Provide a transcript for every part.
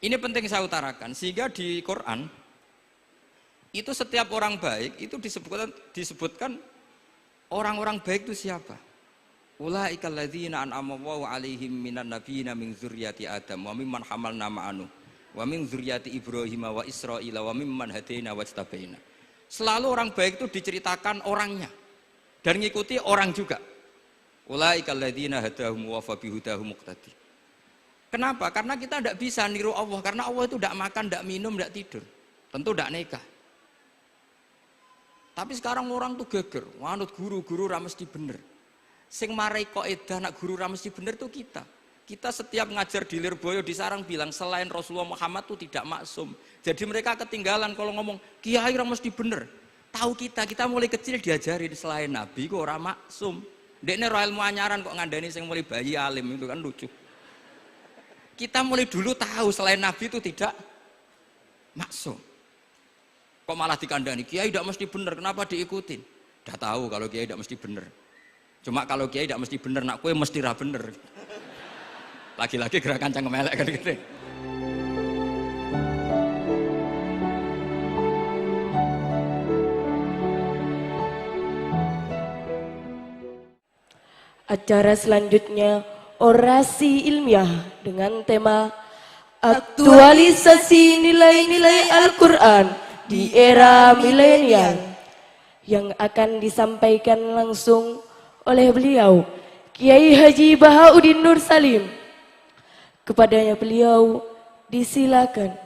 Ini penting saya utarakan, sehingga di Quran itu setiap orang baik itu disebutkan orang-orang baik itu siapa? Ulaikal ladzina an'ama Allahu 'alaihim minan nabiyyin min dzurriyyati Adam wa mimman hamalna ma'anu wa min dzurriyyati Ibrahim wa Israila wa mimman hadaina wajtabaina. Selalu orang baik itu diceritakan orangnya dan ngikuti orang juga. Ulaikal ladzina hadahum wa fa bihudahum muqtadi. Kenapa? Karena kita tidak bisa niru Allah, karena Allah itu tidak makan, tidak minum, tidak tidur, tentu tidak nikah. Tapi sekarang orang tuh geger, wanut guru-guru ra mesti bener. Sing marai kaidah nak guru ra mesti bener tuh kita. Kita setiap ngajar di Lirboyo di Sarang bilang selain Rasulullah Muhammad tuh tidak maksum. Jadi mereka ketinggalan kalau ngomong kiai ra mesti bener. Tahu kita mulai kecil diajari selain Nabi kok ora maksum. Dekne ro ilmu anyaran kok ngandani sing mulai bayi alim itu kan lucu. Kita mulai dulu tahu selain Nabi itu tidak maksum. Kok malah dikandani kiai tidak mesti bener, kenapa diikutin? Udah tahu kalau kiai tidak mesti bener. Cuma kalau kiai tidak mesti bener, nak kue mesti ra bener. Lagi-lagi gerakan cangkem elek kan gitu. Acara selanjutnya orasi ilmiah dengan tema aktualisasi nilai-nilai Al-Quran di era milenial yang akan disampaikan langsung oleh beliau Kiai Haji Bahauddin Nur Salim. Kepadanya beliau disilakan.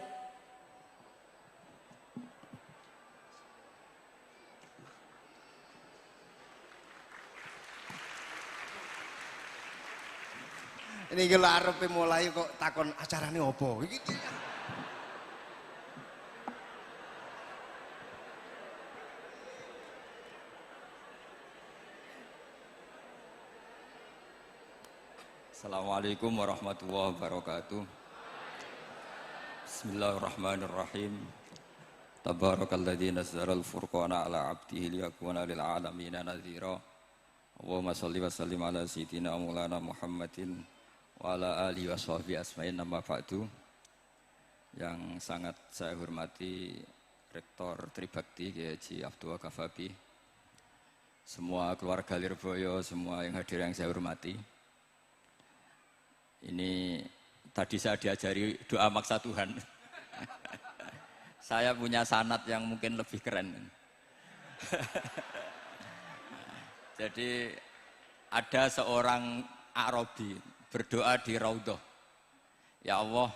Ini gila arepe mulai kok takon acarane opo iki. Assalamualaikum warahmatullahi wabarakatuh. Bismillahirrahmanirrahim. Tabarakalladzi nazzala al-furqana ala 'abdihi liyakuna lil 'alamina nadhira. Allahumma shalli wa sallim ala sayyidina Maulana Muhammadin wa ala alihi wa sahbihi asma'in amma ba'du. Yang sangat saya hormati Rektor Tribakti Kiai Haji Abdul Kafabi, semua keluarga Lirboyo, semua yang hadir yang saya hormati. Ini tadi saya diajari doa maksa Tuhan. Saya punya sanad yang mungkin lebih keren. Jadi ada seorang Arabi berdoa di Raudhah. Ya Allah,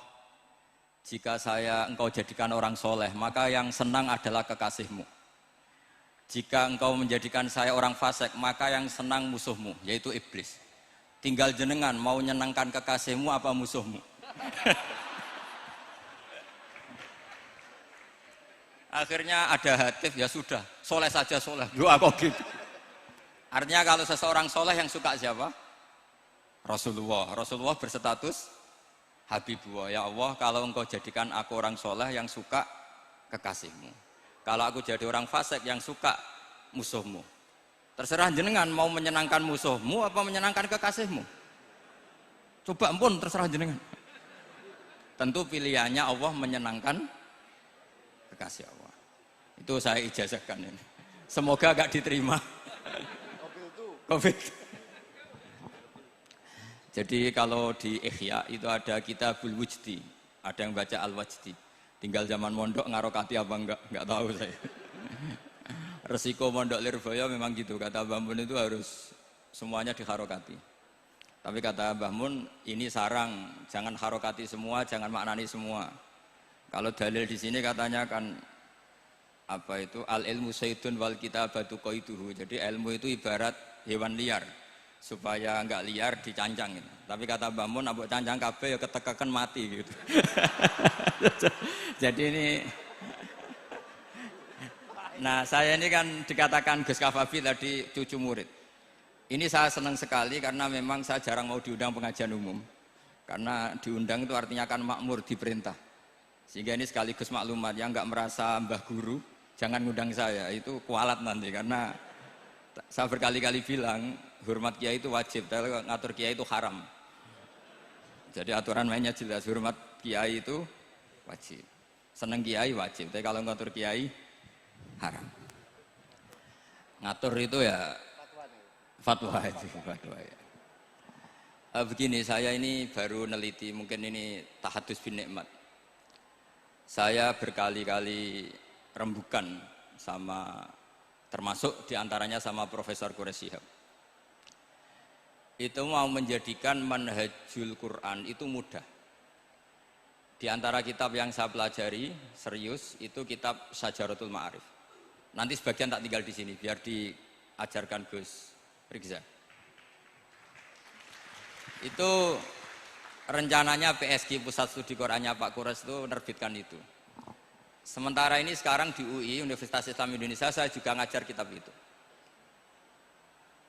jika Engkau jadikan orang soleh, maka yang senang adalah kekasih-Mu. Jika Engkau menjadikan saya orang fasik, maka yang senang musuh-Mu, yaitu iblis. Tinggal jenengan mau nyenangkan kekasih-Mu apa musuh-Mu. Akhirnya ada hatif, ya sudah, soleh saja soleh. Doa kok gitu. Artinya kalau seseorang soleh yang suka siapa? Rasulullah. Rasulullah berstatus Habibullah. Ya Allah, kalau Engkau jadikan aku orang soleh yang suka kekasih-Mu. Kalau aku jadi orang fasik yang suka musuh-Mu. Terserah jenengan mau menyenangkan musuh-Mu apa menyenangkan kekasih-Mu. Coba ampun, terserah jenengan. Tentu pilihannya Allah menyenangkan kekasih Allah. Itu saya ijazahkan ini. Semoga gak diterima. Covid. Jadi kalau di Ihya itu ada Kitabul Wujdi, ada yang baca Al-Wajdi. Tinggal zaman mondok ngarokati apa enggak tahu saya. Resiko mondok Lirboyo memang gitu, kata Mbah Mun itu harus semuanya diharokati. Tapi kata Mbah Mun, ini sarang, jangan harokati semua, jangan maknani semua. Kalau dalil di sini katanya kan apa itu al ilmu sayyidun wal kitabatu qaiduhu. Jadi ilmu itu ibarat hewan liar, supaya enggak liar dicancang gitu. Tapi kata Mbah Mun, abok cancang kabeh ya ketekekan mati gitu. Jadi ini nah, saya ini kan dikatakan Gus Kafabi tadi cucu murid. Ini saya senang sekali karena memang saya jarang mau diundang pengajian umum. Karena diundang itu artinya kan makmur, diperintah. Sehingga ini sekaligus maklumat, yang nggak merasa mbah guru, jangan ngundang saya, itu kualat nanti. Karena saya berkali-kali bilang, hormat kiai itu wajib, tapi ngatur kiai itu haram. Jadi aturan mainnya jelas, hormat kiai itu wajib. Seneng kiai wajib, tapi kalau ngatur kiai haram. Ngatur itu ya fatwa itu, fatwa ya. Begini, saya ini baru neliti, mungkin ini tahadus bin nikmat. Saya berkali-kali rembukan sama, termasuk diantaranya sama Profesor Quraish Shihab. Itu mau menjadikan manhajul Quran itu mudah. Di antara kitab yang saya pelajari serius itu kitab Syajaratul Ma'arif. Nanti sebagian tak tinggal di sini biar diajarkan Gus Rikza. Itu rencananya PSG Pusat Studi Qurannya Pak Quraish itu menerbitkan itu. Sementara ini sekarang di UI Universitas Islam Indonesia saya juga ngajar kitab itu.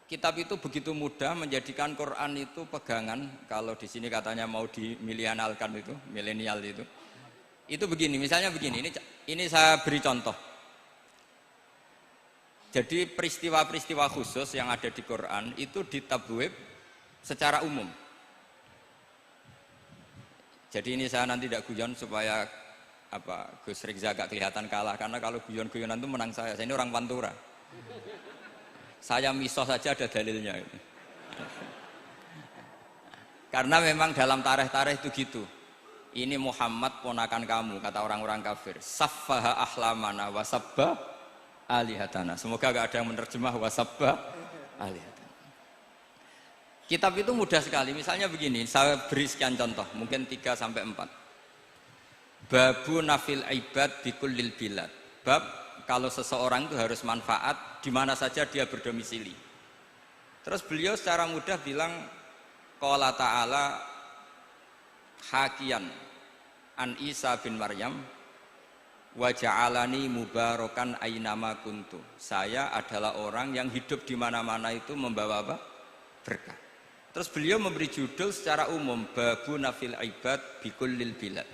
Kitab itu begitu mudah menjadikan Quran itu pegangan. Kalau di sini katanya mau dimilenialkan itu, milenial itu. Itu begini, misalnya begini. Ini saya beri contoh. Jadi peristiwa-peristiwa khusus yang ada di Quran itu ditabwib secara umum. Jadi ini saya nanti tidak guyon supaya Gus Rikza gak kelihatan kalah, karena kalau guyon-guyonan itu menang saya. Saya ini orang Pantura. Saya misoh saja ada dalilnya. Karena memang dalam tarikh-tarikh itu gitu. Ini Muhammad ponakan kamu, kata orang-orang kafir. Saffaha ahlamana wasabba alihatana. Semoga gak ada yang menerjemah wasabba alihatana. Kitab itu mudah sekali. Misalnya begini, saya beri sekian contoh, mungkin 3-4. Babu nafil ibad bikullil bilad. Bab kalau seseorang itu harus manfaat di mana saja dia berdomisili. Terus beliau secara mudah bilang qala ta'ala hakian an Isa bin Maryam wa ja'alani mubarakan ainama kuntu. Saya adalah orang yang hidup di mana-mana itu membawa apa? Berkah. Terus beliau memberi judul secara umum babu nafil ibad bikullil bilad.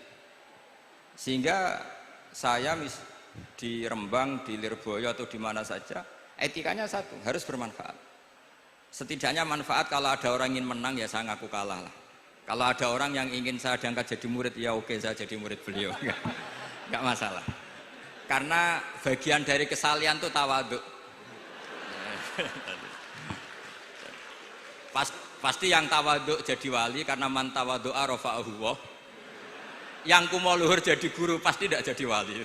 Sehingga saya di Rembang, di Lirboyo atau di mana saja, etikanya satu, harus bermanfaat. Setidaknya manfaat kalau ada orang ingin menang ya saya ngaku kalah lah. Kalau ada orang yang ingin saya diangkat jadi murid ya oke, saya jadi murid beliau. Enggak masalah. Karena bagian dari kesalian itu tawadhu. Pasti yang tawadhu jadi wali karena man tawadhu'a rafa'ahu Allah. Yang kumo luhur jadi guru pasti tidak jadi wali.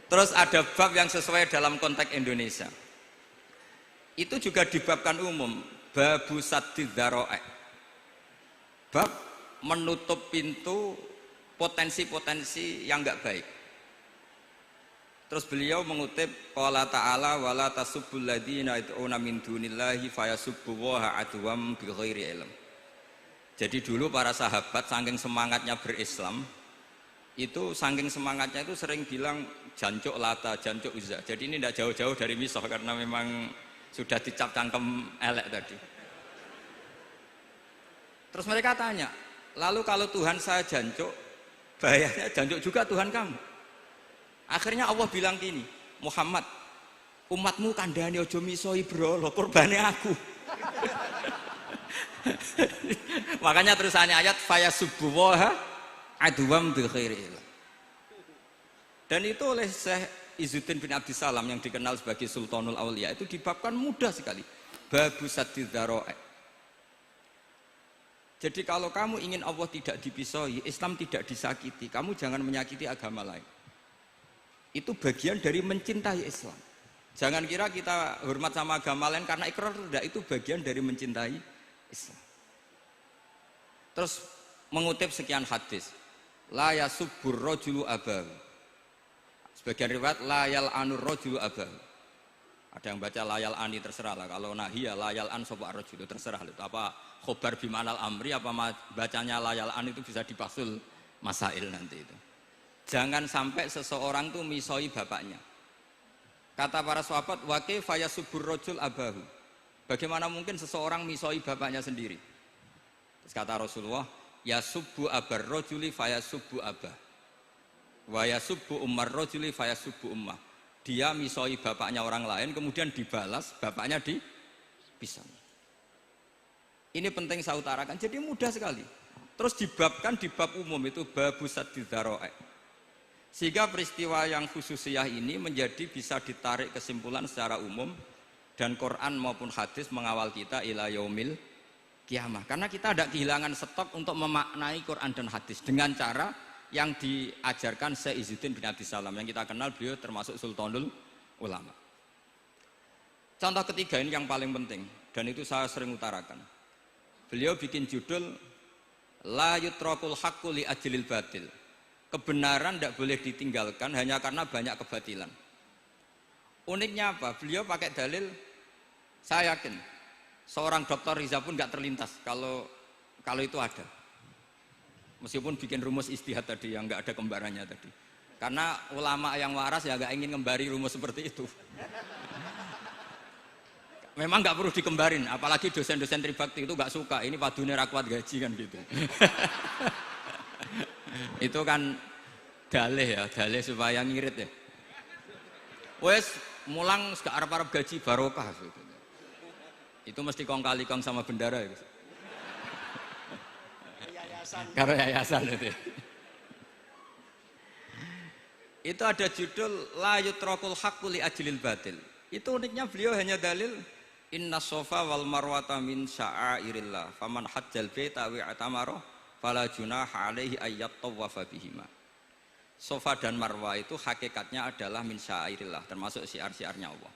Terus ada bab yang sesuai dalam konteks Indonesia. Itu juga dibabkan umum, babu saddid dzara'i. Bab menutup pintu potensi-potensi yang enggak baik. Terus beliau mengutip qala ta'ala wala tasubbul ladzina yad'una min dunillahi fayasubbullaha adwam bighairi ilm. Jadi dulu para sahabat saking semangatnya berislam, itu saking semangatnya itu sering bilang jancuk lata, jancuk uzza. Jadi ini tidak jauh-jauh dari misoh karena memang sudah dicap cangkem elek tadi. Terus mereka tanya, lalu kalau Tuhan saya jancuk, bahayanya jancuk juga Tuhan kamu. Akhirnya Allah bilang gini, Muhammad, umatmu kandhane aja misoi brolo, kurbane aku. Makanya terusannya ayat fayasubbuwaha adwam bil khairi. Dan itu oleh Syekh Izzuddin bin Abdissalam yang dikenal sebagai Sultanul Aulia itu dibabkan mudah sekali. Babu saddid dzara'i. Jadi kalau kamu ingin Allah tidak dipisoi, Islam tidak disakiti, kamu jangan menyakiti agama lain. Itu bagian dari mencintai Islam. Jangan kira kita hormat sama agama lain karena ikrar, tidak, itu bagian dari mencintai Islam. Terus mengutip sekian hadis, la yasubbur rajulu abahu. Sebagian riwayat la yal'anur rajulu abahu. Ada yang baca layal ani, terserah lah. Kalau nahiyah layal an sopa rajulu, terserah itu apa khobar bimanal amri apa bacanya layal an itu bisa dipasul masail nanti itu. Jangan sampai seseorang tuh misoi bapaknya. Kata para sahabat, wa kaifa yasubbur rajul abahu. Bagaimana mungkin seseorang misoi bapaknya sendiri? Terus kata Rasulullah, yasubbu abar rajuli fayasubbu abah. Wa yasubbu ummar rajuli fayasubbu ummah. Dia misoi bapaknya orang lain kemudian dibalas bapaknya dipisah. Ini penting saya utarakan. Jadi mudah sekali. Terus dibabkan di bab umum itu babus saddid dzara'i. Sehingga peristiwa yang khususiyah ini menjadi bisa ditarik kesimpulan secara umum dan Quran maupun hadis mengawal kita ila yaumil kiamah. Karena kita tidak kehilangan stok untuk memaknai Quran dan hadis dengan cara yang diajarkan Syekh Izzuddin bin Abdissalam yang kita kenal, beliau termasuk Sultanul Ulama. Contoh ketiga ini yang paling penting dan itu saya sering utarakan. Beliau bikin judul La yutrakul haqqu li ajlil batil. Kebenaran tidak boleh ditinggalkan hanya karena banyak kebatilan. Uniknya apa? Beliau pakai dalil, saya yakin seorang dokter Riza pun nggak terlintas kalau itu ada. Meskipun bikin rumus istihad tadi yang nggak ada kembarannya tadi. Karena ulama yang waras ya nggak ingin ngembari rumus seperti itu. Memang nggak perlu dikembarin, apalagi dosen-dosen tribakti itu nggak suka. Ini padune ra kuat gaji kan gitu. Itu kan dalih ya, dalih supaya ngirit ya. Wes mulang gak arep-arep gaji barokah. Itu mesti kong kali kong sama bendara ya. Karena yayasan itu. Itu ada judul La yutrakul haqqu li ajlil batil. Itu uniknya beliau hanya dalil inna sofa wal marwata min sya'airillah faman hajjal baita wa i'tamara fala junaha alaihi ayyat tawafa bihima. Sofa dan marwah itu hakikatnya adalah min sya'airillah, termasuk syiar-syiarnya Allah.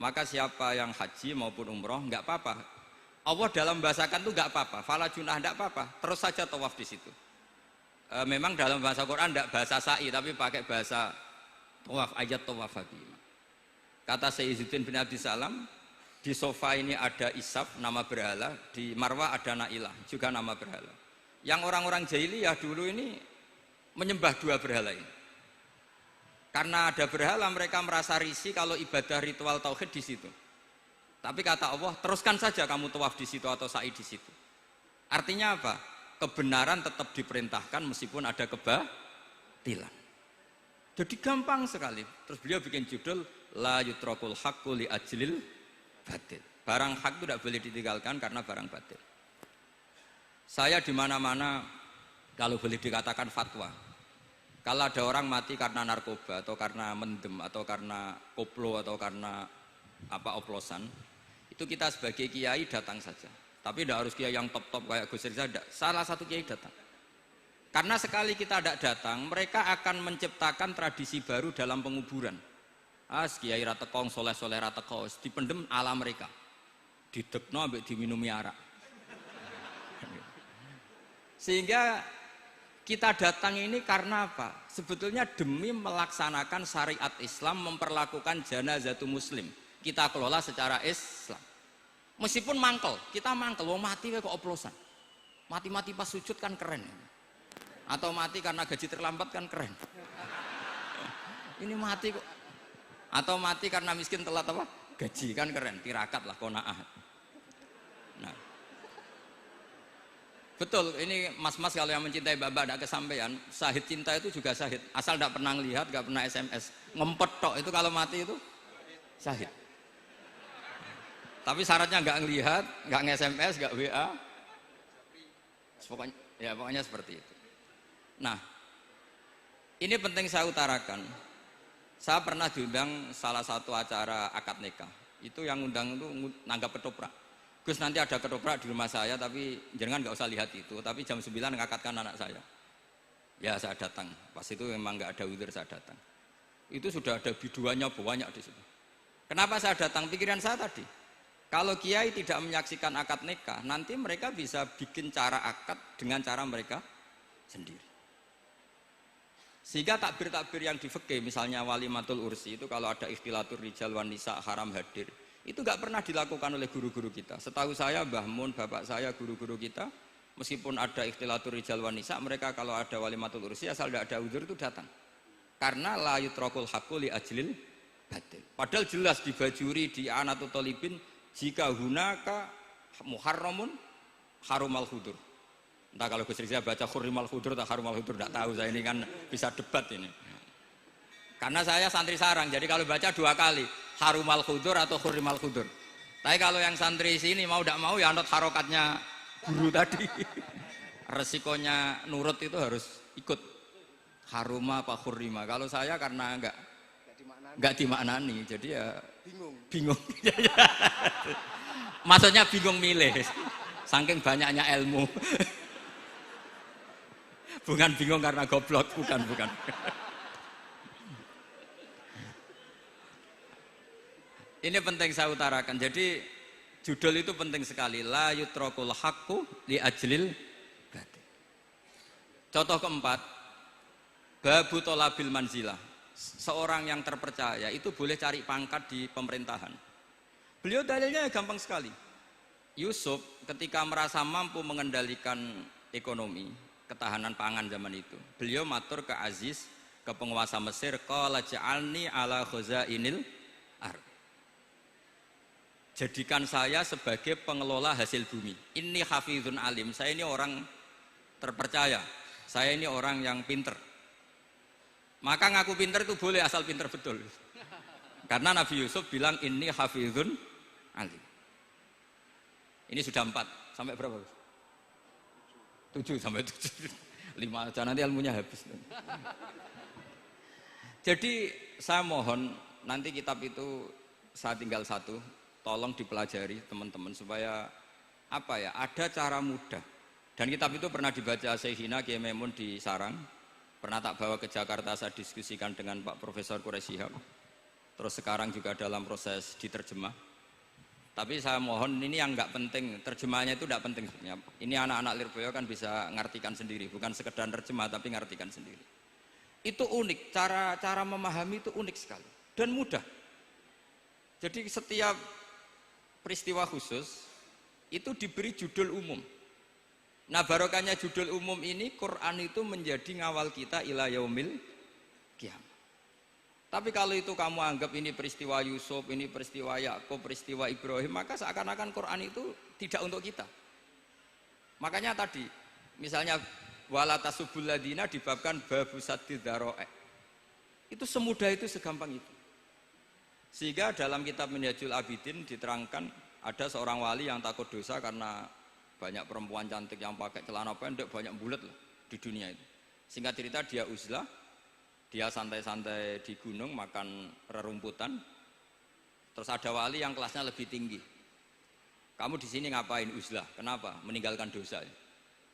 Maka siapa yang haji maupun umroh enggak apa-apa. Allah dalam bahasakan itu enggak apa-apa, fala junah enggak apa-apa, terus saja tawaf di situ. Memang dalam bahasa Quran enggak bahasa sa'i tapi pakai bahasa tawaf, ayat tawaf bihima. Kata Syekh Izzuddin bin Abdissalam, di sofa ini ada Isaf, nama berhala, di Marwah ada Nailah, juga nama berhala. Yang orang-orang jahiliyah dulu ini menyembah dua berhala ini. Karena ada berhala mereka merasa risih kalau ibadah ritual tauhid di situ. Tapi kata Allah, teruskan saja kamu tawaf di situ atau sa'i di situ. Artinya apa? Kebenaran tetap diperintahkan meskipun ada kebatilan. Jadi gampang sekali. Terus beliau bikin judul La yutrakul haqqu li ajlil batil. Barang hak itu tidak boleh ditinggalkan karena barang batil. Saya di mana-mana kalau boleh dikatakan fatwa. Kalau ada orang mati karena narkoba atau karena mendem atau karena koplo atau karena oplosan, itu kita sebagai kiai datang saja. Tapi tidak harus kiai yang top-top kayak Gus Rizal, salah satu kiai datang. Karena sekali kita tidak datang, mereka akan menciptakan tradisi baru dalam penguburan. Kiai ratekong, soleh-soleh ratekong, dipendem ala mereka. Didekno ambek diminumi arak. Sehingga kita datang ini karena apa? Sebetulnya demi melaksanakan syariat Islam, memperlakukan janazatu muslim. Kita kelola secara Islam. Meskipun mangkel, kita mangkel, wong mati kok oplosan. Mati-mati pas sujud kan keren. Atau mati karena gaji terlambat kan keren. Ini mati kok. Atau mati karena miskin telat apa? Gaji kan keren, tirakat lah qanaah. Nah. Betul, ini mas-mas kalau yang mencintai bapak ada kesampaian, syahid cinta itu juga syahid. Asal tidak pernah lihat, tidak pernah SMS. Ngempet tok itu kalau mati itu syahid. Tapi syaratnya nggak ngelihat, nggak nge-SMS, nggak WA. Pokoknya seperti itu. Nah, ini penting saya utarakan. Saya pernah diundang salah satu acara akad nikah. Itu yang undang itu nanggap ketoprak. Gus nanti ada ketoprak di rumah saya, tapi jangan nggak usah lihat itu. Tapi jam 9 ngakatkan anak saya. Ya saya datang. Pas itu memang nggak ada udzur saya datang. Itu sudah ada biduannya banyak di situ. Kenapa saya datang? Pikiran saya tadi. Kalau kiai tidak menyaksikan akad nikah, nanti mereka bisa bikin cara akad dengan cara mereka sendiri. Sehingga takbir-takbir yang di fikih, misalnya walimatul ursi itu kalau ada ikhtilatur rijal wan nisa haram hadir, itu nggak pernah dilakukan oleh guru-guru kita. Setahu saya Mbah Mun, bapak saya, guru-guru kita, meskipun ada ikhtilatur rijal wan nisa, mereka kalau ada walimatul ursi asal tidak ada udzur itu datang. Karena la yutrakul haqqu li ajlil batil. Padahal jelas dibajuri di Anatut Talibin, jika hunaka muharramun harumal hudur. Entah kalau Gus Rizal baca hurrimal hudur atau harumal hudur, tidak tahu saya, ini kan bisa debat ini. Karena saya santri sarang, jadi kalau baca dua kali harumal hudur atau hurrimal hudur. Tapi kalau yang santri sini mau tidak mau ya anut harokatnya guru tadi. Resikonya nurut itu harus ikut. Haruma apa khurrima. Kalau saya karena enggak dimaknani, jadi ya bingung. Maksudnya bingung milih. Saking banyaknya ilmu. Bukan bingung karena goblok, bukan. Ini penting saya utarakan. Jadi judul itu penting sekali. La yutrakul haqqu li ajlil batil. Contoh keempat, babu tolabil manzilah. Seorang yang terpercaya itu boleh cari pangkat di pemerintahan. Beliau dalilnya gampang sekali. Yusuf ketika merasa mampu mengendalikan ekonomi, ketahanan pangan zaman itu, beliau matur ke Aziz, ke penguasa Mesir, qala ja'alni ala khazainil ardh. Jadikan saya sebagai pengelola hasil bumi. Ini hafizun alim, saya ini orang terpercaya, saya ini orang yang pinter. Maka ngaku pinter itu boleh asal pinter betul. Karena Nabi Yusuf bilang ini hafizun alim. Ini sudah 4, sampai berapa? 7 sampai 7. 5 aja nanti ilmunya habis. Jadi saya mohon nanti kitab itu saya tinggal 1, tolong dipelajari teman-teman supaya apa ya, ada cara mudah. Dan kitab itu pernah dibaca Syekhina Kiai Maimun di Sarang, pernah tak bawa ke Jakarta, saya diskusikan dengan Pak Profesor Quraisy Shihab. Terus sekarang juga dalam proses diterjemah. Tapi saya mohon ini yang nggak penting, terjemahnya itu nggak penting sebenarnya. Ini anak-anak Lirboyo kan bisa ngartikan sendiri, bukan sekedar terjemah tapi ngartikan sendiri. Itu unik, cara memahami itu unik sekali dan mudah. Jadi setiap peristiwa khusus itu diberi judul umum. Nah barokahnya judul umum ini, Quran itu menjadi ngawal kita ila yaumil qiyamah. Tapi kalau itu kamu anggap ini peristiwa Yusuf, ini peristiwa Yakub, peristiwa Ibrahim, maka seakan-akan Quran itu tidak untuk kita. Makanya tadi, misalnya wala tasubul ladina dibabkan babu saddid dzara'i. Itu semudah itu, segampang itu. Sehingga dalam kitab Minhajul Abidin diterangkan ada seorang wali yang takut dosa karena banyak perempuan cantik yang pakai celana pendek, banyak bulat lah di dunia itu. Singkat cerita dia uzlah, dia santai-santai di gunung makan rerumputan. Terus ada wali yang kelasnya lebih tinggi. Kamu di sini ngapain uzlah? Kenapa? Meninggalkan dosa.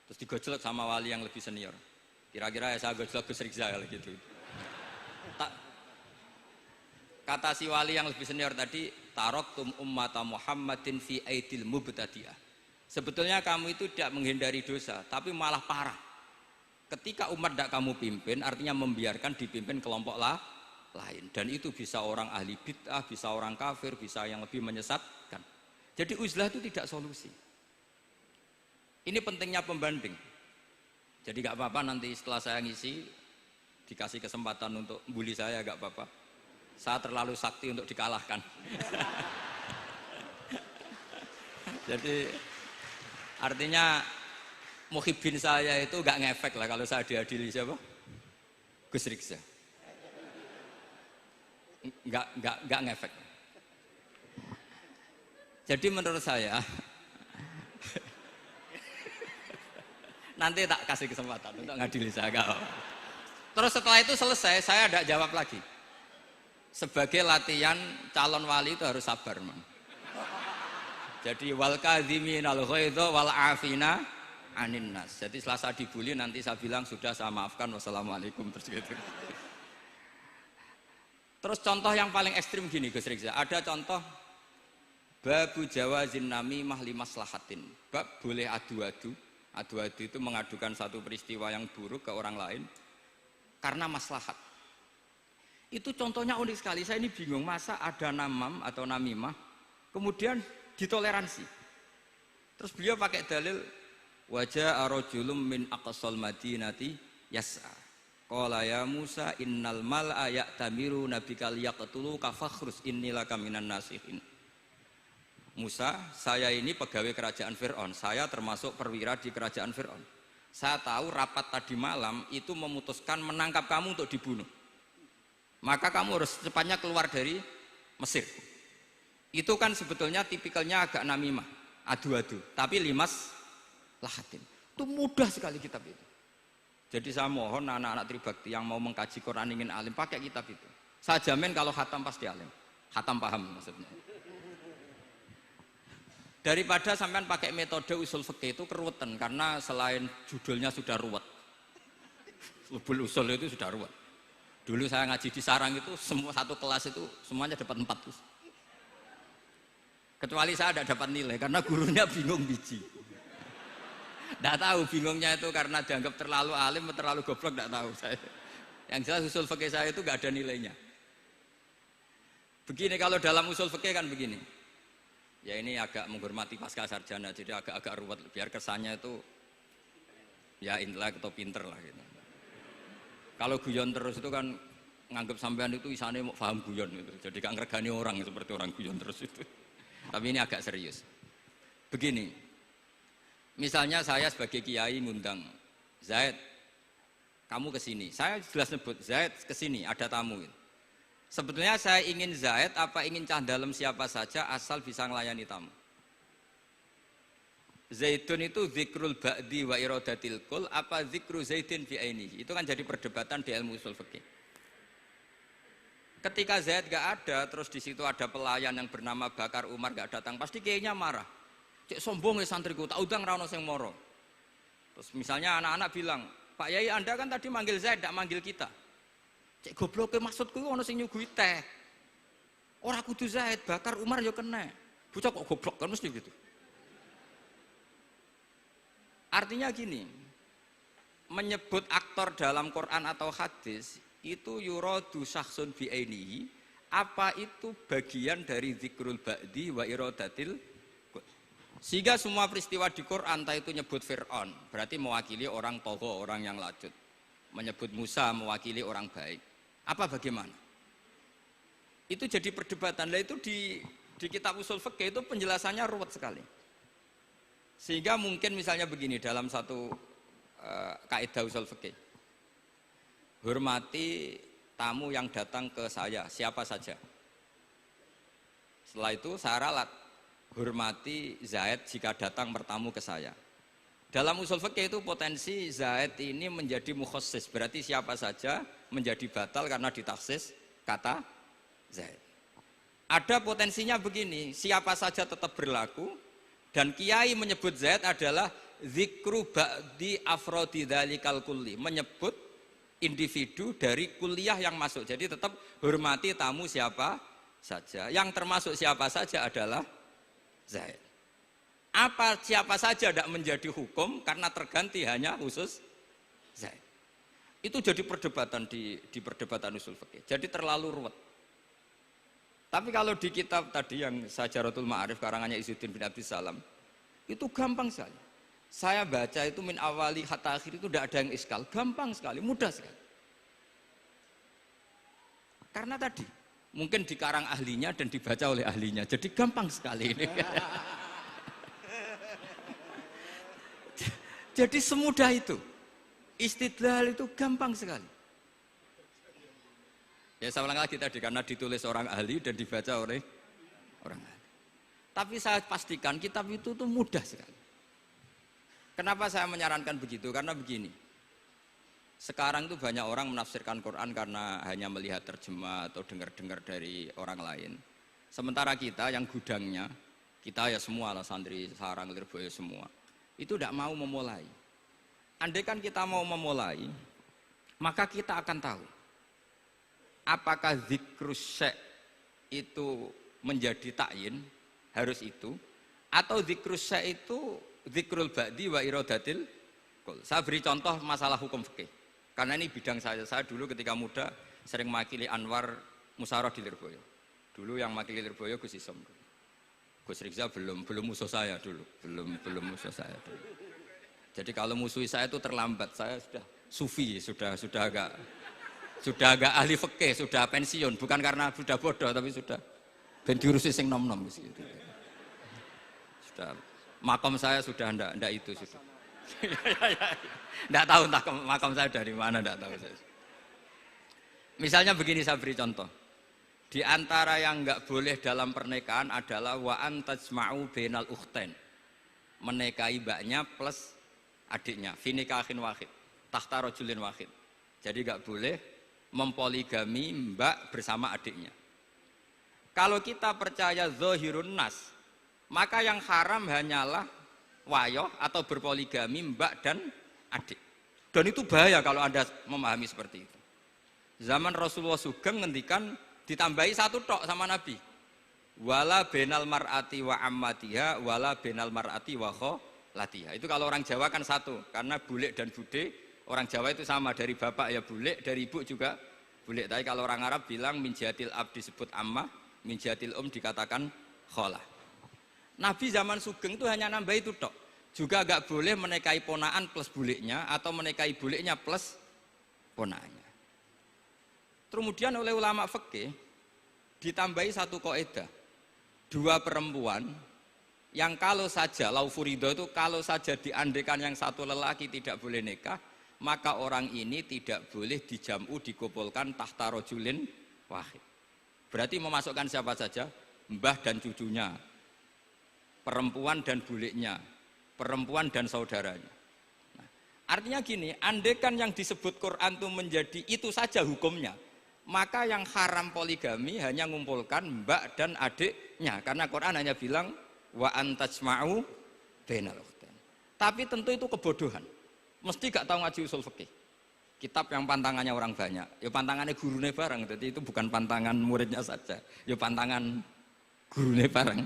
Terus digojlok sama wali yang lebih senior. Kira-kira ya saya gojlok Gus Rizal gitu. Kata si wali yang lebih senior tadi, taraktum ummata Muhammadin fi aidil mubtadi'ah. Sebetulnya kamu itu tidak menghindari dosa, tapi malah parah. Ketika umat tidak kamu pimpin, artinya membiarkan dipimpin kelompok lain. Dan itu bisa orang ahli bid'ah, bisa orang kafir, bisa yang lebih menyesatkan. Jadi uzlah itu tidak solusi. Ini pentingnya pembanding. Jadi gak apa-apa nanti setelah saya ngisi, dikasih kesempatan untuk bully saya, gak apa-apa. Saya terlalu sakti untuk dikalahkan. Jadi artinya muhibbin saya itu gak ngefek lah kalau saya diadili siapa? Gus Riksa. Gak ngefek. Jadi menurut saya nanti tak kasih kesempatan untuk ngadili saya. Terus setelah itu selesai, saya tidak jawab lagi. Sebagai latihan calon wali itu harus sabar, man. Jadi wal kadhiminal ghaidha wal afina anin nas. Jadi setelah saya dibully nanti saya bilang sudah, saya maafkan, wassalamualaikum, terus gitu. Terus contoh yang paling ekstrim gini Gus Rizal, ada contoh babu jawazin namimah limaslahatin. Bab boleh adu-adu. Adu-adu itu mengadukan satu peristiwa yang buruk ke orang lain karena maslahat. Itu contohnya unik sekali. Saya ini bingung, masa ada namam atau namimah kemudian ditoleransi. Terus beliau pakai dalil wajah arojulum min aqsal madinati yas'a. Qala ya Musa innal mal'a ya'tamiru nabikal yaqtuluka fakhrus innilaka minan nasihin. Musa, saya ini pegawai kerajaan Fir'aun, saya termasuk perwira di kerajaan Fir'aun. Saya tahu rapat tadi malam itu memutuskan menangkap kamu untuk dibunuh. Maka kamu harus secepatnya keluar dari Mesir. Itu kan sebetulnya tipikalnya agak namimah, adu-adu, tapi limas lahatin. Itu mudah sekali kitab itu. Jadi saya mohon anak-anak Tribakti yang mau mengkaji Quran ingin alim pakai kitab itu. Saya jamin kalau khatam pasti alim. Khatam paham maksudnya. Daripada sampean pakai metode usul fikih itu keruwetan karena selain judulnya sudah ruwet. Ubul usul itu sudah ruwet. Dulu saya ngaji di sarang itu semua satu kelas itu semuanya dapat 4 terus. Kecuali saya tidak dapat nilai karena gurunya bingung biji. Tidak tahu bingungnya itu karena dianggap terlalu alim atau terlalu goblok, tidak tahu saya. Yang jelas usul fikih saya itu nggak ada nilainya. Begini kalau dalam usul fikih kan begini. Ya ini agak menghormati pasca sarjana, jadi agak-agak ruwet biar kesannya itu ya intelek atau pinter lah gitu. Kalau guyon terus itu kan nganggap sampean itu isane mau paham guyon gitu. Jadi gak ngergani orang seperti orang guyon terus itu. Tapi ini agak serius. Begini, misalnya saya sebagai kiai ngundang Zaid, kamu kesini. Saya jelas nyebut Zaid kesini, ada tamu. Sebetulnya saya ingin Zaid apa ingin cah dalam siapa saja asal bisa melayani tamu. Zaidun itu zikrul ba'di wa iradatil kul apa zikru Zaidin fi ainihi. Itu kan jadi perdebatan di ilmu usul fikih. Ketika Zaid gak ada, terus di situ ada pelayan yang bernama Bakar Umar gak datang, pasti kayaknya marah. Cek sombong ya santriku, tak udang rano sing moro. Terus misalnya anak-anak bilang, Pak Yai Anda kan tadi manggil Zaid, gak manggil kita. Cek goblok maksudku ono sing nyuguhi teh. Ora kudu Zaid, Bakar Umar ya kena. Bocah kok goblok kan mesti gitu. Artinya gini, menyebut aktor dalam Quran atau hadis itu yuradu syakhsun bi'ainihi, apa itu bagian dari zikrul ba'di wa iradatil. Sehingga semua peristiwa di Quran entah itu nyebut Fir'aun berarti mewakili orang togo, orang yang lacut. Menyebut Musa mewakili orang baik. Apa bagaimana? Itu jadi perdebatan. Nah itu di kitab usul fikih itu penjelasannya ruwet sekali. Sehingga mungkin misalnya begini dalam satu kaidah usul fikih. Hormati tamu yang datang ke saya, siapa saja. Setelah itu saya ralat, hormati Zaid jika datang bertamu ke saya. Dalam usul fikih itu potensi Zaid ini menjadi mukhassis, berarti siapa saja menjadi batal karena ditaksis kata Zaid. Ada potensinya begini, siapa saja tetap berlaku dan kiai menyebut Zaid adalah zikru ba'di afrodi dzalikal kulli, menyebut individu dari kuliah yang masuk. Jadi tetap hormati tamu siapa saja. Yang termasuk siapa saja adalah Zaid. Apa siapa saja tidak menjadi hukum karena terganti hanya khusus Zaid. Itu jadi perdebatan di perdebatan usul fikih. Jadi terlalu ruwet. Tapi kalau di kitab tadi yang Syajaratul Ma'arif karangannya Izzuddin bin Abdissalam itu gampang sekali. Saya baca itu min awali hatta akhir itu tidak ada yang iskal, gampang sekali, mudah sekali. Karena tadi mungkin dikarang ahlinya dan dibaca oleh ahlinya, jadi gampang sekali ini. Jadi semudah itu, istidlal itu gampang sekali. Ya saya ulang lagi tadi karena ditulis orang ahli dan dibaca oleh orang ahli. Tapi saya pastikan kitab itu tuh mudah sekali. Kenapa saya menyarankan begitu? Karena begini, sekarang itu banyak orang menafsirkan Quran karena hanya melihat terjemah atau dengar-dengar dari orang lain. Sementara kita yang gudangnya, kita ya semua lah santri sarang Lirboyo semua, itu tidak mau memulai. Andai kan kita mau memulai, maka kita akan tahu apakah zikrus syekh itu menjadi takyin, harus itu, atau zikrus syekh itu zikrul ba'di wa iradatil kul. Saya beri contoh masalah hukum fikih. Karena ini bidang saya. Saya dulu ketika muda sering makili Anwar Musyawarah di Lirboyo. Dulu yang makili Lirboyo Gus Isom. Gus Rizal belum musuh saya dulu. Belum musuh saya dulu. Jadi kalau musuh saya itu terlambat. Saya sudah sufi, sudah agak ahli fikih, sudah pensiun. Bukan karena sudah bodoh, tapi sudah ben diurusi sing nom-nom gitu. Sudah makam saya sudah ndak itu sudah. Ndak tahu entah makam saya dari mana, ndak tahu saya. Misalnya begini, saya beri contoh. Di antara yang enggak boleh dalam pernikahan adalah wa antajma'u bainal ukhtain. Menikahi mbaknya plus adiknya, fi nikahin wahid, tahta rajulin wahid. Jadi enggak boleh mempoligami mbak bersama adiknya. Kalau kita percaya zahirun nas, maka yang haram hanyalah wayoh atau berpoligami mbak dan adik. Dan itu bahaya kalau Anda memahami seperti itu. Zaman Rasulullah Sugeng ngendikan ditambahi satu tok sama Nabi. Wala benal mar'ati wa ammatiha wala benal mar'ati wa kholatiha. Itu kalau orang Jawa kan satu, karena bulik dan bude orang Jawa itu sama, dari bapak ya bulik, dari ibu juga bulik. Tapi kalau orang Arab bilang min jihatil ab disebut ammah, min jihatil dikatakan kholah. Nabi zaman Sugeng itu hanya nambah itu tok. Juga agak boleh menikahi ponaan plus buliknya atau menikahi buliknya plus ponaannya. Kemudian oleh ulama fikih ditambahi satu kaidah. Dua perempuan yang kalau saja laufurido itu kalau saja diandekan yang satu lelaki tidak boleh nikah, maka orang ini tidak boleh dijamu dikumpulkan tahta rajulin wahid. Berarti memasukkan siapa saja? Mbah dan cucunya, perempuan dan buliknya, perempuan dan saudaranya. Nah, artinya gini, andekan yang disebut Quran itu menjadi itu saja hukumnya, maka yang haram poligami hanya mengumpulkan mbak dan adiknya, karena Quran hanya bilang wa antajma'u bainal ukhtain. Tapi tentu itu kebodohan. Mesti gak tahu ngaji usul fikih. Kitab yang pantangannya orang banyak, ya pantangannya gurune bareng, jadi itu bukan pantangan muridnya saja, ya pantangan gurune bareng.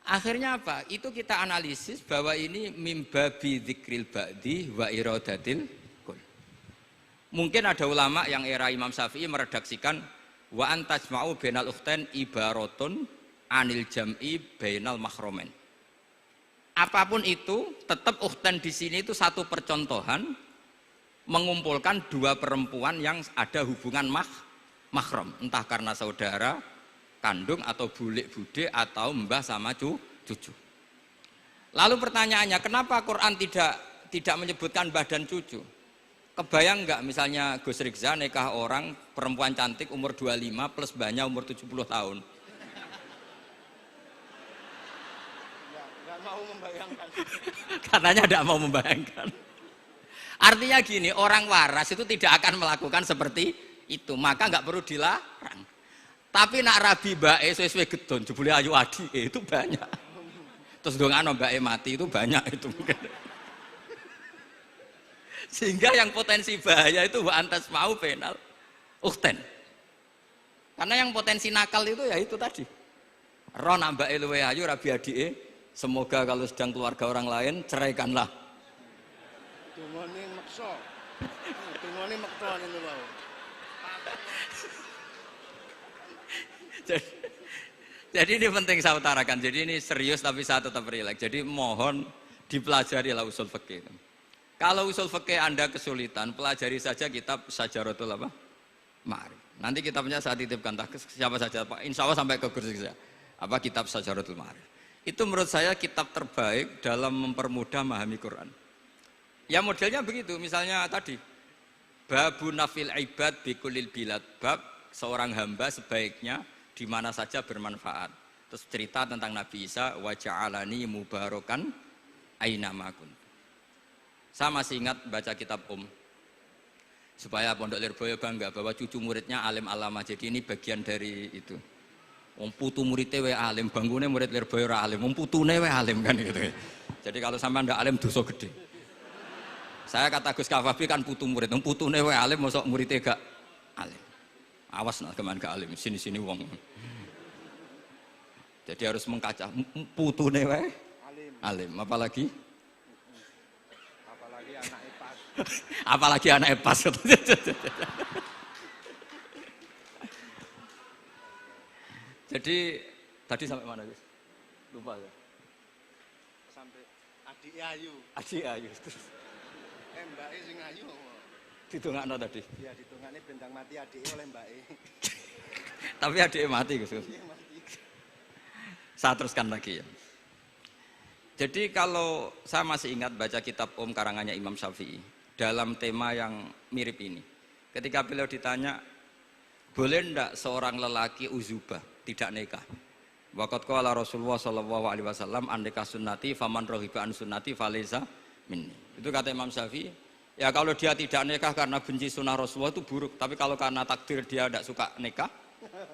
Akhirnya apa? Itu kita analisis bahwa ini mimbabi dzikril ba'di wa iradatil kul. Mungkin ada ulama yang era Imam Syafi'i meredaksikan wa antajma'u bainal ukhtain ibaratun anil jam'i bainal mahromen. Apapun itu, tetap ukhtain di sini itu satu percontohan mengumpulkan dua perempuan yang ada hubungan mahram, entah karena saudara kandung atau bulik bude atau mbah sama cucu. Lalu pertanyaannya, kenapa Quran tidak menyebutkan mbah dan cucu? Kebayang nggak misalnya Gus Rikza nikah orang perempuan cantik umur 25 plus mbahnya umur 70 tahun? Nggak mau membayangkan. Katanya tidak mau membayangkan. Artinya gini, orang waras itu tidak akan melakukan seperti itu, maka nggak perlu dilarang. Tapi nak rabi bae suwe-suwe gedon jebule ayu adi itu banyak. Terus dongano bae mati itu banyak itu mungkin. Sehingga yang potensi bahaya itu wa antas mau penal ukhtain. Karena yang potensi nakal itu ya itu tadi. Ro nambake luwe ayu rabi adike, semoga kalau sedang keluarga orang lain ceraikanlah. Tungone maksa. Tungone maksa niku wae. Jadi ini penting saya utarakan. Jadi ini serius tapi saya tetap rileks. Jadi mohon dipelajari lah usul fikih. Kalau usul fikih Anda kesulitan, pelajari saja kitab Syajaratul Ma'arif. Nanti kitabnya saya titipkan siapa saja Pak. Insya Allah sampai ke kursi saya. Kitab Syajaratul Ma'arif. Itu menurut saya kitab terbaik dalam mempermudah memahami Quran. Ya modelnya begitu. Misalnya tadi babu nafil ibad bikulil bilad, bab seorang hamba sebaiknya di mana saja bermanfaat. Terus cerita tentang Nabi Isa, wa ja'alani mubarakan aina ma kuntu. Saya masih ingat baca kitab supaya Pondok Lirboyo bangga bahwa cucu muridnya alim alama. Jadi ini bagian dari itu. Wong putu muridnya we alim, bangunnya murid Lirboyo ora alim, wong putune we alim kan gitu. Jadi kalau sampean ndak alim dosa gede. Saya kata Gus Kafabi kan putu murid, wong putune we alim mosok muridnya gak alim. Awas nak keman gak alim, sini-sini wong. Jadi harus mengkaca putune we alim, apalagi anak epas. Apalagi anak epas. Jadi tadi sampai mana Gus? Lupa ya. Sampai adik ayu. Adik ayu. Mbake sing ayu. Ditungakno tadi. Iya, ditungakne bentang mati adike oleh mbake. Tapi adike mati Gus. Saya teruskan lagi ya. Jadi kalau saya masih ingat baca kitab karangannya Imam Syafi'i dalam tema yang mirip ini. Ketika beliau ditanya, Boleh ndak seorang lelaki uzubah tidak nikah? Waqat qala Rasulullah sallallahu alaihi wasallam andeka sunnati faman raghiba an sunnati falaysa minni. Itu kata Imam Syafi'i. Ya kalau dia tidak nikah karena benci sunnah Rasulullah itu buruk, tapi kalau karena takdir dia tidak suka nikah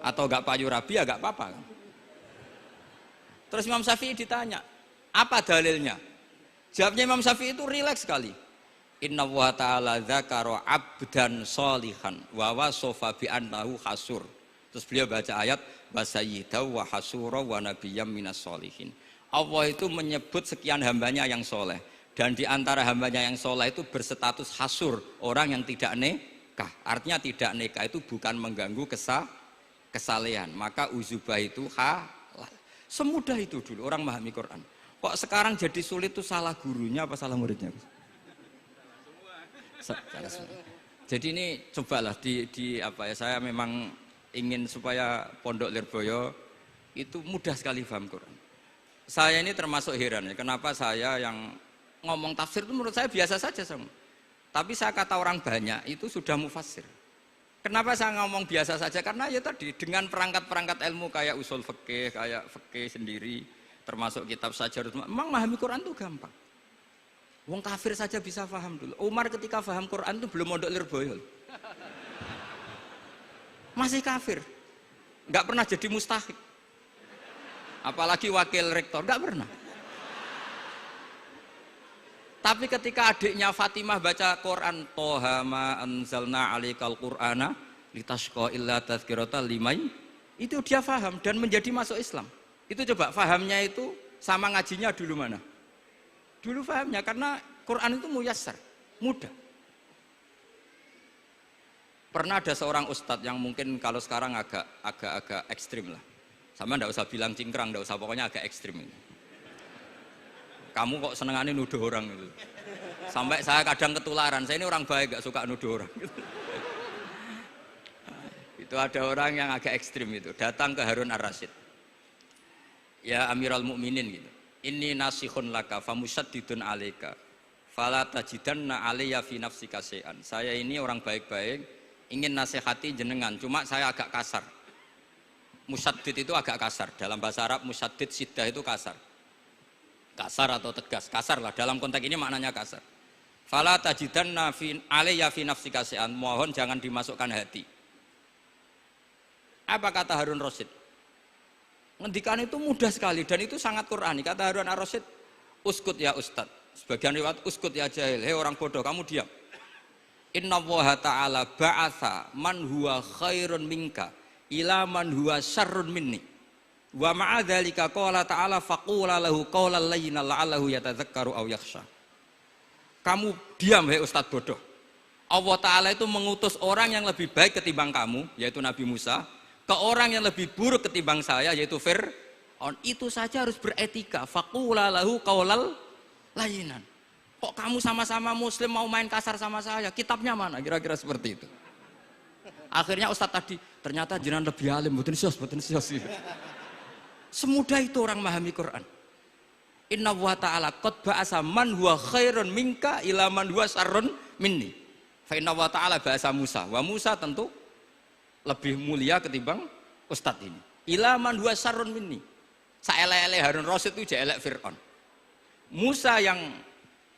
atau enggak payu rabi ya enggak apa-apa. Terus Imam Syafi'i ditanya, apa dalilnya? Jawabnya Imam Syafi'i itu rileks sekali. Inna wa ta'ala dzakara abdan sholihan wa wasofa bi annahu hasur. Terus beliau baca ayat wa sayyidaw wa hasura wa nabiyyam minas sholihin. Allah itu menyebut sekian hambanya yang soleh, dan di antara hambanya yang soleh itu berstatus hasur, orang yang tidak nikah. Artinya tidak nikah itu bukan mengganggu kesalehan, maka uzubah itu halal. Semudah itu dulu orang memahami Quran. Kok sekarang jadi sulit itu salah gurunya apa salah muridnya? Jadi ini cobalah di apa ya, saya memang ingin supaya Pondok Lirboyo itu mudah sekali paham Quran. Saya ini termasuk heran ya, kenapa saya yang ngomong tafsir itu menurut saya biasa saja sama. Tapi saya kata orang banyak itu sudah mufassir. Kenapa saya ngomong biasa saja? Karena ya tadi dengan perangkat-perangkat ilmu kayak usul fikih, kayak fikih sendiri, termasuk kitab Sajarut, memang memahami Quran itu gampang. Wong kafir saja bisa paham dulu. Umar ketika paham Quran itu belum mondok Lirboyo. Masih kafir. Enggak pernah jadi mustahik. Apalagi wakil rektor, enggak pernah. Tapi ketika adiknya Fatimah baca Quran, Toha ma anzalna alaikal Qur'ana litashqa illa tazkiratan liman, itu dia paham dan menjadi masuk Islam. Itu coba fahamnya itu sama ngajinya dulu mana? Dulu fahamnya karena Quran itu muyassar, mudah. Pernah ada seorang ustadz yang mungkin kalau sekarang agak ekstrim lah. Sama ndak usah bilang cingkrang, ndak usah, pokoknya agak ekstrim. Kamu kok senengannya nuduh orang itu. Sampai saya kadang ketularan, saya ini orang baik gak suka nuduh orang. Itu ada orang yang agak ekstrim itu, datang ke Harun Ar-Rasyid. Ya Amirul Mukminin gitu. Inni nasihun laka famusyaddidun alaika fala tajidanna alayya fi nafsika syai'an. Saya ini orang baik-baik, ingin nasihati jenengan, cuma saya agak kasar. Musyaddid itu agak kasar. Dalam bahasa Arab musyaddid siddah itu kasar. Kasar atau tegas, kasar lah. Dalam konteks ini maknanya kasar. Fala tajidanna fi alayya fi nafsika syai'an. Mohon jangan dimasukkan hati. Apa kata Harun Rasyid? Ngendikan itu mudah sekali dan itu sangat Qur'ani. Kata Harun Ar-Rasyid, uskut ya ustad. Sebagian riwayat uskut ya jahil. Hei orang bodoh, kamu diam. Inna Allaha ta'ala ba'atha man huwa khairun minka ila man huwa syarrun minni. Wa ma'adzalika qala ta'ala faqula lahu qawlan layyinan la'allahu yatadzakkaru aw yakhsha. Kamu diam hei ustad bodoh. Allah Ta'ala itu mengutus orang yang lebih baik ketimbang kamu, yaitu Nabi Musa, ke orang yang lebih buruk ketimbang saya, yaitu Fir'aun. Itu saja harus beretika. Faqula lahu qaulal layyinan. Kok kamu sama-sama muslim mau main kasar sama saya? Kitabnya mana? Kira-kira seperti itu. Akhirnya Ustadz tadi, ternyata jenengan lebih alim, mboten sios. Semudah itu orang memahami Quran. Inna wa ta'ala qad ba'asa man huwa khairun minka ila man huwa syarrun minni. Fa inna wa ta'ala ba'asa Musa. Wa Musa tentu lebih mulia ketimbang Ustadz ini. Ila man huwa syarrun minni. Saelek-elek Harun Rasyid itu jelek Fir'aun. Musa yang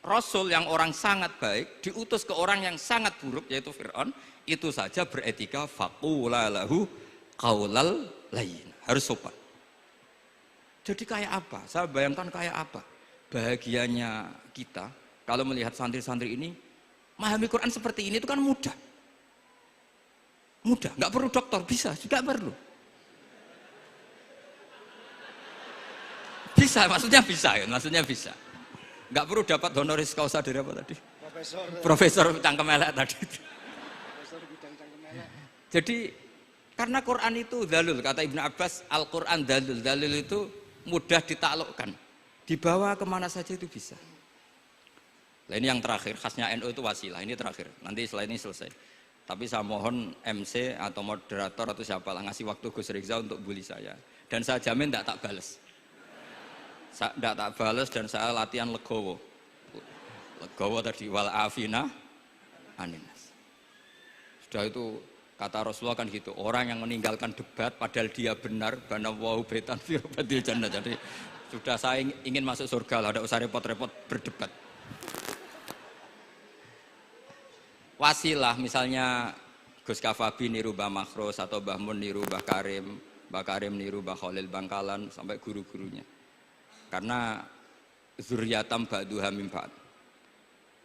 Rasul yang orang sangat baik diutus ke orang yang sangat buruk yaitu Fir'aun, itu saja beretika faqula lahu qaulal layyin. Harus sopan. Jadi kayak apa? Saya bayangkan kayak apa bahagianya kita kalau melihat santri-santri ini memahami Quran seperti ini. Itu kan mudah. Mudah, nggak perlu dokter, bisa, juga perlu. Bisa, maksudnya bisa. Nggak perlu dapat honoris causa dari apa tadi? Profesor cangkem elek tadi. Profesor bidang cangkem elek. Jadi karena Quran itu dalil, kata Ibnu Abbas, Al-Quran dalil. Dalil itu mudah ditaklukkan. Dibawa kemana saja itu bisa. Nah, ini yang terakhir, khasnya NU itu wasilah. Ini terakhir, nanti setelah ini selesai. Tapi saya mohon MC atau moderator atau siapalah ngasih waktu Gus Rizal untuk bully saya. Dan saya jamin tidak tak balas. Tidak tak balas dan saya latihan legowo. Legowo tadi wal afina aninas. Sudah itu Kata Rasulullah kan gitu, orang yang meninggalkan debat padahal dia benar, banawwahu baitan fi rabbil jannah. Jadi sudah saya ingin masuk surga lah, tidak usah repot-repot berdebat. Wasilah misalnya Gus Kafabi niru Mbah Makhros atau Mbah Mun niru Mbah Karim niru Mbah Khalil Bangkalan sampai guru-gurunya. Karena zuriyatam ba'duha min ba'd.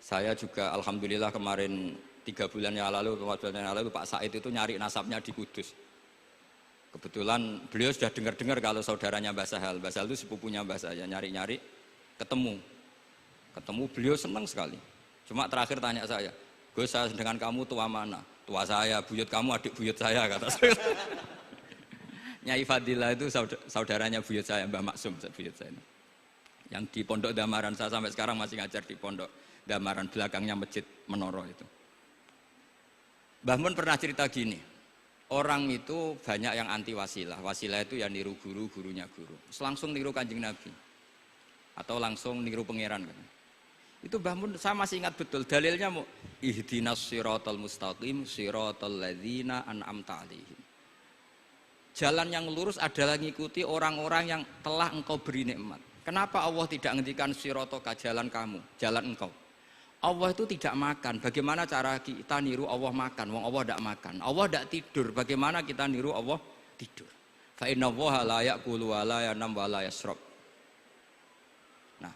Saya juga alhamdulillah kemarin 3 bulan yang lalu, 4 bulan yang lalu Pak Said itu nyari nasabnya di Kudus. Kebetulan beliau sudah dengar-dengar kalau saudaranya Mbah Sahal. Mbah Sahal itu sepupunya Mbah saya, nyari-nyari ketemu. Ketemu beliau senang sekali. Cuma terakhir tanya saya, Gus, saya dengan kamu tua mana? Tua saya, buyut kamu adik buyut saya, kata saya. Nyai Fadila itu saudaranya buyut saya, Mbah Maksum buyut saya. Yang di Pondok Damaran, saya sampai sekarang masih ngajar di Pondok Damaran, belakangnya Masjid Menoro itu. Mbah Mun pernah cerita gini, orang itu banyak yang anti wasilah. Wasilah itu ya niru guru, gurunya guru. Langsung niru Kanjeng Nabi. Atau langsung niru pangeran kan. Itu Mbah Mun saya masih ingat betul dalilnya mau ihdinas siratal mustaqim siratal ladzina an'amta 'alaihim. Jalan yang lurus adalah mengikuti orang-orang yang telah engkau beri nikmat. Kenapa Allah tidak menghentikan siratoka jalan kamu, jalan engkau? Allah itu tidak makan. Bagaimana cara kita niru Allah makan? Wong Allah tidak makan. Allah tidak tidur. Bagaimana kita niru Allah tidur? Fa innallaha la ya'kulu wa la yanam wa la yashrab. Nah,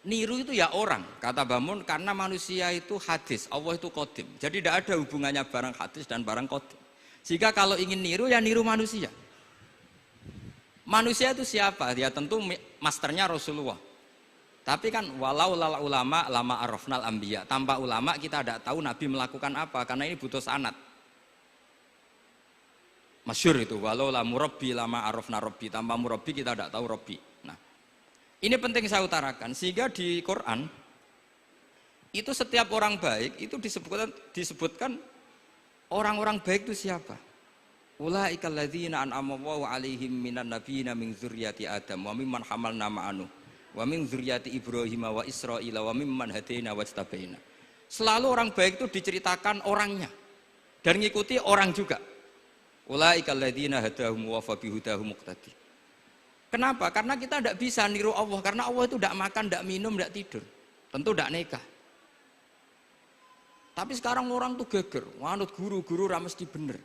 niru itu ya orang, kata Mbah Mun, karena manusia itu hadis, Allah itu qadim. Jadi tidak ada hubungannya barang hadis dan barang qadim. Jika kalau ingin niru ya niru manusia. Manusia itu siapa? Ya tentu masternya Rasulullah. Tapi kan walau lala ulama lama arafnal anbiya. Tanpa ulama kita tidak tahu Nabi melakukan apa, karena ini butuh sanad. Masyhur itu walau la murabbi lama arafna rabbi. Tanpa murabbi kita tidak tahu rabbi. Nah, ini penting saya utarakan sehingga di Quran itu setiap orang baik itu disebutkan orang-orang baik itu siapa? Ulaikal ladzina an'ama Allahu 'alaihim minan nabiyina min dzurriyyati Adam wa mimman hamalna ma'anu wa min dzurriyyati Ibrahim wa Israila wa mimman hadaina wajtabaina. Selalu orang baik itu diceritakan orangnya dan ngikuti orang juga. Ulaikal ladzina hadahum wa fa bihudahum muqtadi. Kenapa? Karena kita tidak bisa niru Allah, karena Allah itu tidak makan, tidak minum, tidak tidur. Tentu tidak nikah. Tapi sekarang orang tuh geger, wanut guru-guru ra mesti bener.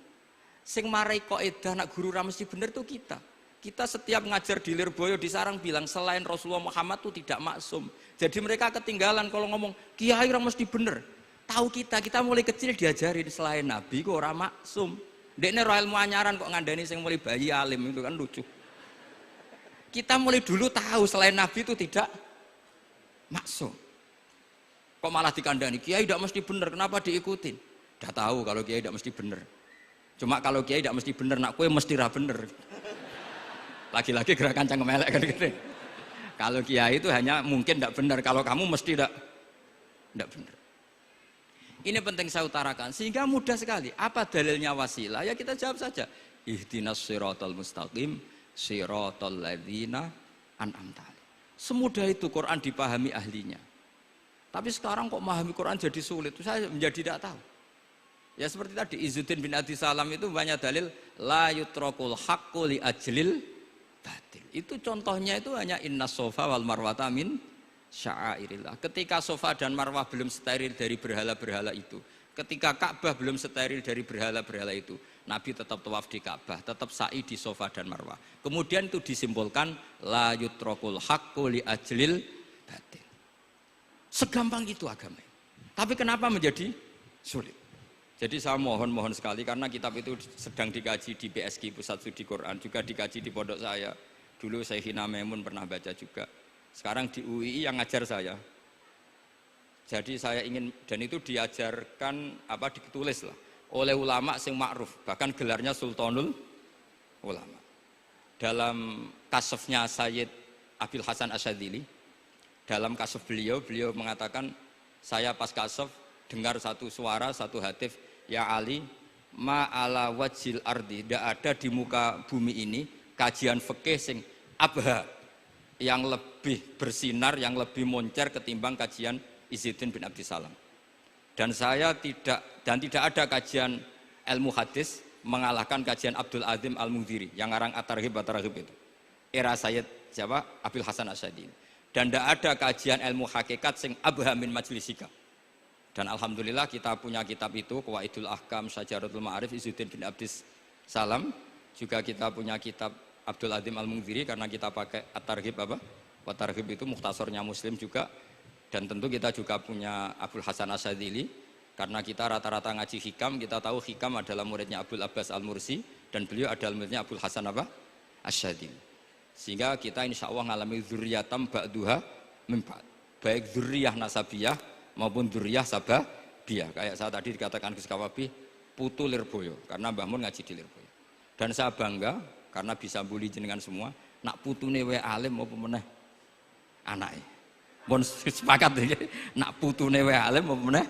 Sing marai kaidah nak guru ra mesti bener tuh kita. Kita setiap ngajar di Lirboyo di Sarang bilang selain Rasulullah Muhammad tuh tidak maksum. Jadi mereka ketinggalan kalau ngomong kiai ra mesti bener. Tahu kita mulai kecil diajarin selain Nabi kok ora maksum. Dekne ro ilmu anyaran kok ngandani sing mulai bayi alim itu kan lucu. Kita mulai dulu tahu selain Nabi itu tidak maksum. Kok malah dikandani kiai tidak mesti bener, kenapa diikutin? Udah tahu kalau kiai tidak mesti bener. Cuma kalau kiai tidak mesti bener, nak kue mesti ra bener. Lagi-lagi gerakan cangkem elek kan gitu. Kalau kiai itu hanya mungkin tidak bener, kalau kamu mesti tidak bener. Ini penting saya utarakan sehingga mudah sekali. Apa dalilnya wasilah? Ya kita jawab saja. Ihdinas siratal mustaqim siratal ladzina an'amta 'alaihim. Semudah itu Quran dipahami ahlinya. Tapi sekarang kok memahami Quran jadi sulit? Saya menjadi tidak tahu. Ya seperti tadi Izzuddin bin Adi Salam itu banyak dalil la yutrakul haqqu li ajlil batil. Itu contohnya itu hanya innas sofa wal marwata min sya'airillah. Ketika sofa dan marwah belum steril dari berhala-berhala itu, ketika Ka'bah belum steril dari berhala-berhala itu, Nabi tetap tawaf di Ka'bah, tetap sa'i di sofa dan marwah. Kemudian itu disimbolkan la yutrakul haqqu li ajlil batil. Segampang itu agama. Tapi kenapa menjadi sulit? Jadi saya mohon sekali karena kitab itu sedang dikaji di PSQ Pusat Studi Quran, juga dikaji di pondok saya. Dulu Syekhina Maimun pernah baca juga. Sekarang di UII yang ngajar saya. Jadi saya ingin, dan itu diajarkan ditulis lah oleh ulama sing ma'ruf, bahkan gelarnya Sultanul Ulama. Dalam kasafnya Sayyid Abil Hasan Asyadzili, dalam kasaf beliau mengatakan, saya pas kasaf dengar satu suara, satu hatif, ya Ali, ma'ala wajil ardi, tidak ada di muka bumi ini kajian fikih sing abha, yang lebih bersinar, yang lebih moncer ketimbang kajian Izzuddin bin Abdissalam. Dan saya tidak ada kajian ilmu hadis mengalahkan kajian Abdul Azim Al-Mundhiri yang ngarang At-Targhib itu. Era Sayyid siapa? Abil Hasan Asy'adili. Dan tidak ada kajian ilmu hakikat sing abha min majlisika. Dan alhamdulillah kita punya kitab itu, Qawaidul Ahkam, Syajaratul Ma'arif, Izzuddin bin Abdis Salam. Juga kita punya kitab Abdul Azim Al-Mundhiri karena kita pakai At-Targhib apa? At-Targhib itu mukhtasornya Muslim juga. Dan tentu kita juga punya Abul Hasan Asy'adili karena kita rata-rata ngaji hikam, kita tahu hikam adalah muridnya Abdul Abbas Al-Mursi dan beliau adalah muridnya Abul Hasan apa? Asy'adili. Sehingga kita insya Allah ngalami dzurriyatam ba'duha min ba'd. Baik dzurriyah nasabiyah maupun dzurriyah sababiyah. Kayak saya tadi dikatakan Gus Kawabi, putu Lirboyo karena Mbah Mun ngaji di Lirboyo. Dan saya bangga karena bisa bully jenengan semua, nak putune wae alim maupun meneh anake. Pun sepakat ya, nak putune wae alim maupun meneh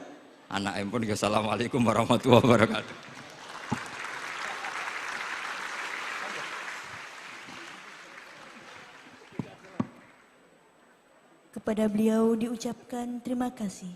anake. Pun assalamualaikum warahmatullahi wabarakatuh. Kepada beliau diucapkan terima kasih.